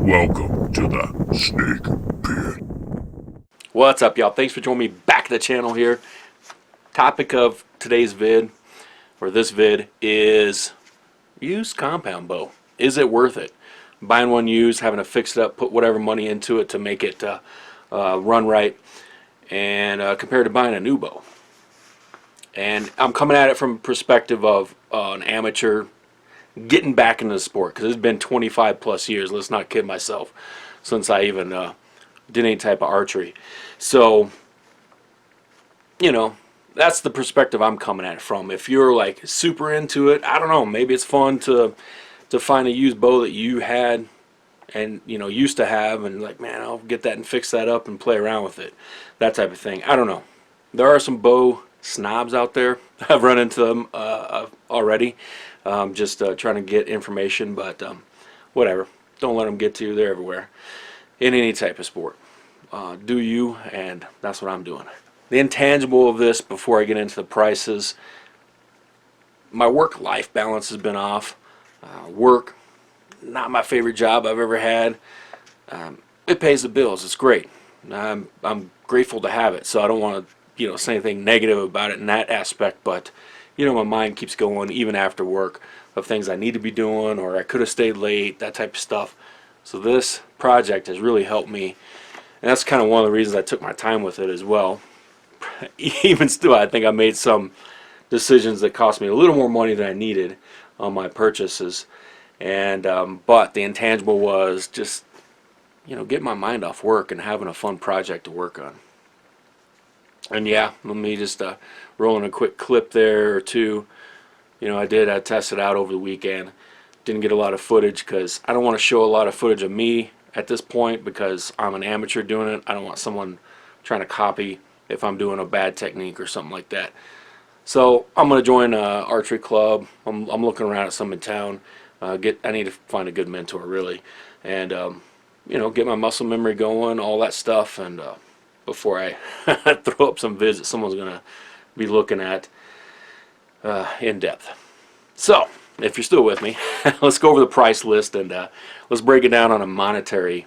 Welcome to the Snake Pit. What's up, y'all? Thanks for joining me back at the channel here. Topic of today's vid, or this vid, is used compound bow. Is it worth it? Buying one used, having to fix it up, put whatever money into it to make it run right, and compared to buying a new bow. And I'm coming at it from a perspective of an amateur getting back into the sport, because it's been 25 plus years, let's not kid myself, since I even did any type of archery. So, you know, that's the perspective I'm coming at it from. If you're like super into it, I don't know, maybe it's fun to find a used bow that you had and used to have, and like, man, I'll get that and fix that up and play around with it, that type of thing. I don't know. There are some bow snobs out there. I've run into them already, just trying to get information, but whatever, don't let them get to you. They're everywhere in any type of sport. Do you, and that's what I'm doing. The intangible of this, before I get into the prices, my work-life balance has been off. Work, not my favorite job I've ever had. It pays the bills. It's great. I'm grateful to have it, so I don't want to say anything negative about it in that aspect, but my mind keeps going even after work of things I need to be doing, or I could have stayed late, that type of stuff. So this project has really helped me, and that's kind of one of the reasons I took my time with it as well. Even still, I think I made some decisions that cost me a little more money than I needed on my purchases, and but the intangible was just getting my mind off work and having a fun project to work on. And yeah, let me just roll in a quick clip there or two. I tested out over the weekend. Didn't get a lot of footage because I don't want to show a lot of footage of me at this point, because I'm an amateur doing it. I don't want someone trying to copy if I'm doing a bad technique or something like that. So I'm going to join an archery club. I'm looking around at some in town. I need to find a good mentor, really, and get my muscle memory going, all that stuff, and before I throw up some vids that someone's going to be looking at in depth. So, if you're still with me, let's go over the price list, and let's break it down on a monetary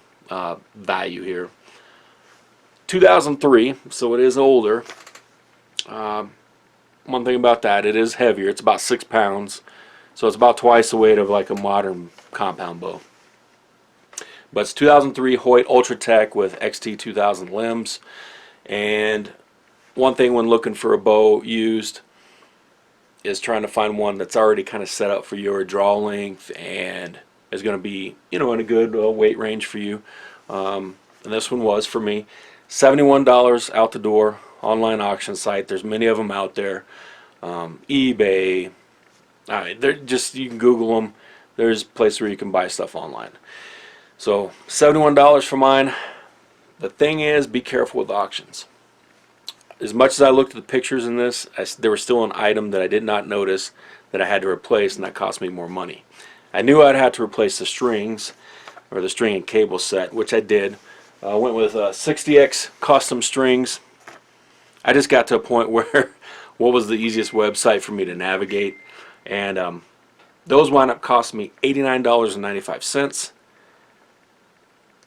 value here. 2003, so it is older. One thing about that, it is heavier. It's about 6 pounds, so it's about twice the weight of like a modern compound bow. But it's 2003 Hoyt Ultratec with XT 2000 limbs. And one thing when looking for a bow used is trying to find one that's already kind of set up for your draw length and is going to be in a good weight range for you. And this one was for me. $71 out the door, online auction site. There's many of them out there. eBay. They're just, you can Google them. There's a place where you can buy stuff online. So $71 for mine. The thing is, be careful with auctions. As much as I looked at the pictures in this, there was still an item that I did not notice that I had to replace, and that cost me more money. I knew I'd have to replace the strings, or the string and cable set, which I did. I went with 60X custom strings. I just got to a point where what was the easiest website for me to navigate, and those wound up costing me $89.95.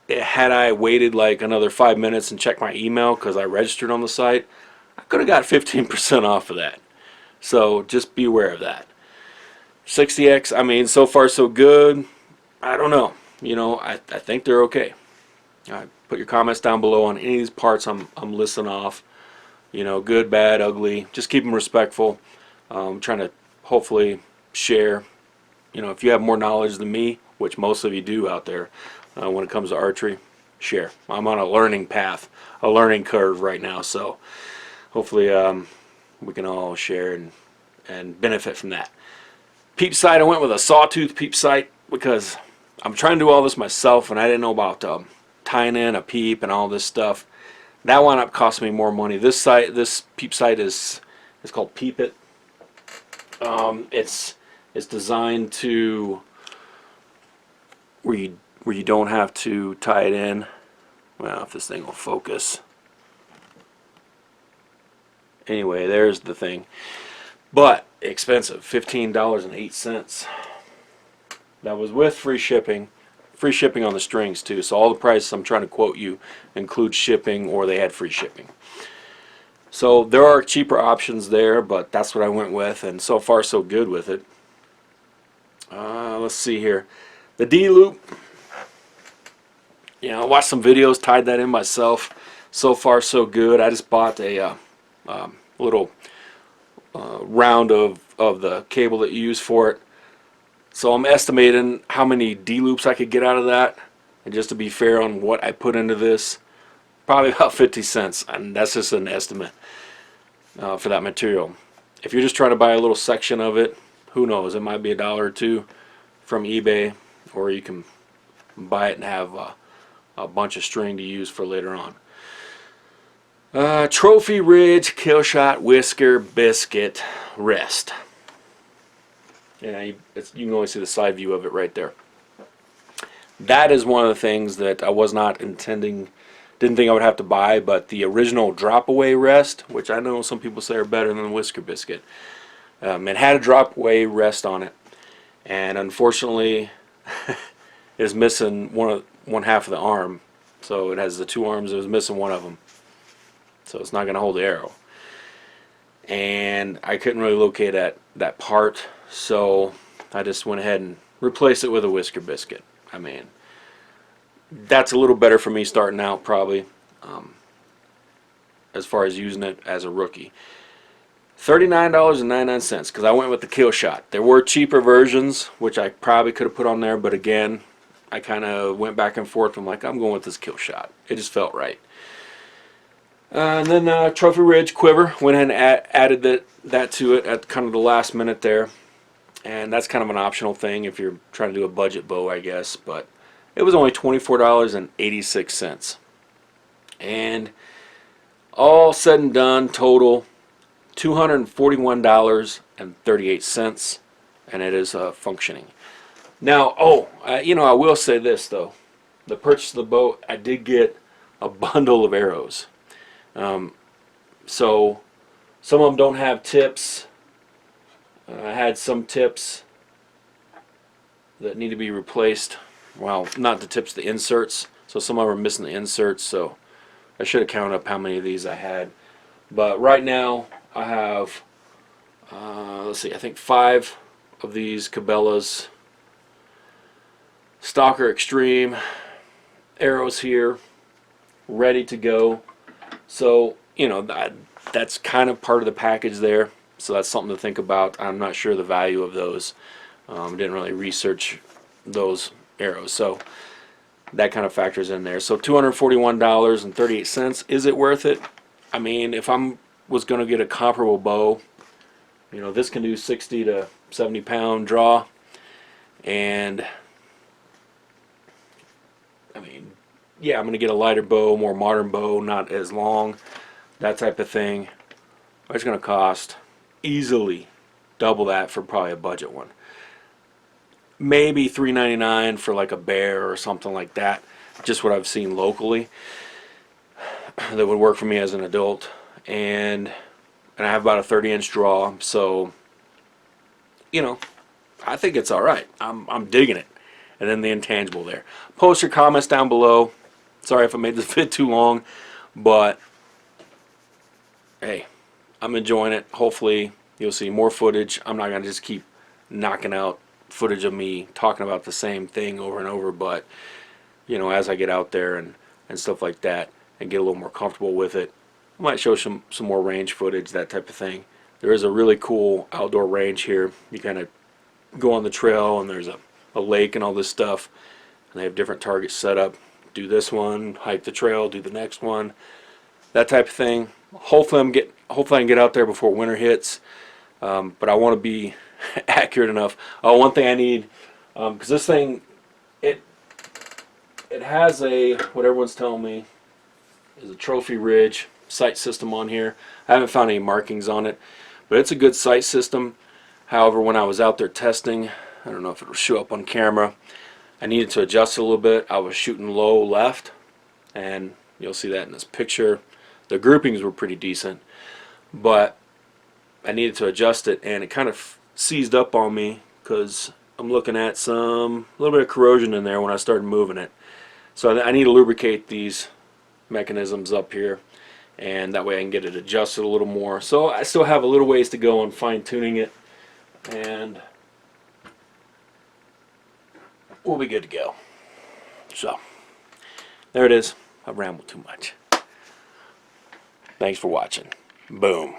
Had I waited like another 5 minutes and checked my email because I registered on the site, I could have got 15% off of that. So just be aware of that. 60X, I mean, so far so good. I don't know. I think they're okay. Put your comments down below on any of these parts I'm listing off. Good, bad, ugly. Just keep them respectful. I'm trying to hopefully share. If you have more knowledge than me, which most of you do out there, when it comes to archery, share. I'm on a learning path, a learning curve right now, so hopefully we can all share and benefit from that. Peep sight, I went with a Sawtooth peep sight because I'm trying to do all this myself, and I didn't know about tying in a peep and all this stuff. That wound up costing me more money. This peep sight is called Peep It. It's designed to where you don't have to tie it in. Well, if this thing will focus. Anyway, there's the thing. But expensive, $15.08. That was with free shipping. free shipping on the strings too. So all the prices I'm trying to quote you include shipping, or they had free shipping. So there are cheaper options there, but that's what I went with, and so far so good with it. Let's see here. The D-loop, you know, I watched some videos, tied that in myself. So far so good. I just bought a little round of the cable that you use for it. So I'm estimating how many D-loops I could get out of that. And just to be fair on what I put into this, probably about 50 cents. And that's just an estimate for that material. If you're just trying to buy a little section of it, who knows, it might be $1 or $2 from eBay, or you can buy it and have a bunch of string to use for later on. Trophy Ridge, Killshot, Whisker, Biscuit, Rest. Yeah, you can only see the side view of it right there. That is one of the things that I was not intending, didn't think I would have to buy, but the original drop away rest, which I know some people say are better than the Whisker Biscuit, it had a drop away rest on it, and unfortunately is missing one half of the arm. So it has the two arms, it was missing one of them, so it's not going to hold the arrow, and I couldn't really locate that part, so I just went ahead and replaced it with a Whisker Biscuit. I mean, that's a little better for me starting out, probably, as far as using it as a rookie. $39.99, because I went with the Killshot. There were cheaper versions, which I probably could have put on there, but again, I kind of went back and forth. I'm like, I'm going with this Killshot. It just felt right. And then Trophy Ridge Quiver, went ahead and added that to it at kind of the last minute there. And that's kind of an optional thing if you're trying to do a budget bow, I guess. But it was only $24.86. And all said and done, total $241.38. And it is functioning. Now, you know, I will say this, though. The purchase of the bow, I did get a bundle of arrows. So some of them don't have tips. I had some tips that need to be replaced. Well, not the tips, the inserts. So some of them are missing the inserts. So I should have counted up how many of these I had. But right now I have, let's see, I think 5 of these Cabela's Stalker Extreme arrows here, ready to go. So, you know, that's kind of part of the package there. So that's something to think about. I'm not sure the value of those. Didn't really research those arrows. So that kind of factors in there. So $241.38. Is it worth it? I mean, if I was going to get a comparable bow, you know, this can do 60 to 70 pound draw. And I mean, yeah, I'm going to get a lighter bow, more modern bow, not as long, that type of thing. It's going to cost easily double that for probably a budget one. Maybe $3.99 for like a Bear or something like that. Just what I've seen locally that would work for me as an adult. And I have about a 30-inch draw, so you know, I think it's all right. I'm digging it. And then the intangible there. Post your comments down below. Sorry if I made this vid too long, but hey, I'm enjoying it. Hopefully you'll see more footage. I'm not going to just keep knocking out footage of me talking about the same thing over and over, but you know, as I get out there and stuff like that and get a little more comfortable with it, I might show some more range footage, that type of thing. There is a really cool outdoor range here. You kind of go on the trail and there's a lake and all this stuff, and they have different targets set up. Do this one, hike the trail, do the next one, that type of thing. Hopefully I can get out there before winter hits, but I want to be accurate enough. One thing I need, because this thing, it has a, what everyone's telling me is a Trophy Ridge sight system on here. I haven't found any markings on it, but it's a good sight system. However, when I was out there testing, I don't know if it'll show up on camera, I needed to adjust it a little bit. I was shooting low left, and you'll see that in this picture. The groupings were pretty decent, but I needed to adjust it, and it kind of seized up on me because I'm looking at a little bit of corrosion in there when I started moving it. So I need to lubricate these mechanisms up here, and that way I can get it adjusted a little more. So I still have a little ways to go on fine-tuning it, and we'll be good to go. So there it is. I've rambled too much. Thanks for watching. Boom.